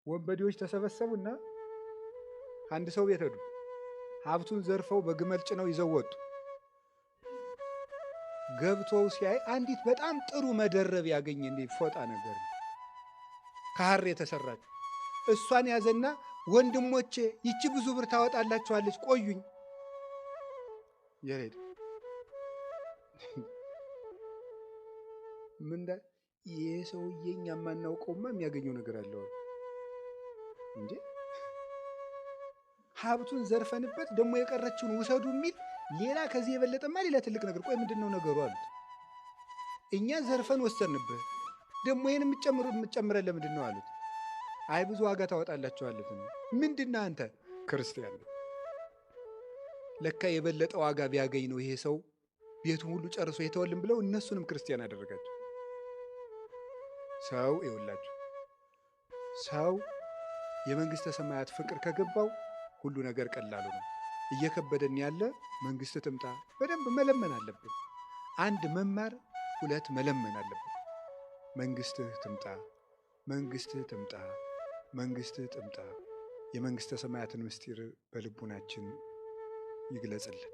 ወንበዴዎች ተሰበሰቡና አንድ ሰው ቤት ሄዱ። ሀብቱን ዘርፈው በግመል ጭነው ይዘው ወጡ። ገብቶው ሲያይ አንዲት በጣም ጥሩ መደረብ ያገኘ እንዴ ፎጣ ነገር ከሐር የተሰራች እሷን ያዘና ወንድሞቼ ይቺ ብዙ ብር ታወጣላችኋለች ቆዩኝ ይሄድ ምንዳ ይሄ ሰውዬ እኛ ማናውቀውማ የሚያገኘው ነገር አለው እንዴ ሀብቱን ዘርፈንበት ደግሞ የቀረችውን ውሰዱ የሚል ሌላ ከዚህ የበለጠማ ሌላ ትልቅ ነገር ቆይ ምንድነው ነገሩ አሉት። እኛ ዘርፈን ወሰንብህ ደግሞ ይሄን የምትጨምረን ለምንድነው አሉት። አይ ብዙ ዋጋ ታወጣላችኋለች። ምንድነው አንተ ክርስቲያን ለካ የበለጠ ዋጋ ቢያገኝ ነው ይሄ ሰው ቤቱን ሁሉ ጨርሶ የተወልን ብለው እነሱንም ክርስቲያን አደረጋቸው። ሰው ይውላችሁ ሰው የመንግስተ ሰማያት ፍቅር ከገባው ሁሉ ነገር ቀላሉ ነው። እየከበደን ያለ መንግስት ትምጣ በደንብ መለመን አለብን። አንድ መማር፣ ሁለት መለመን አለብን። መንግስትህ ትምጣ፣ መንግስትህ ትምጣ፣ መንግስትህ ትምጣ። የመንግስተ ሰማያትን ምስጢር በልቡናችን ይግለጽልን።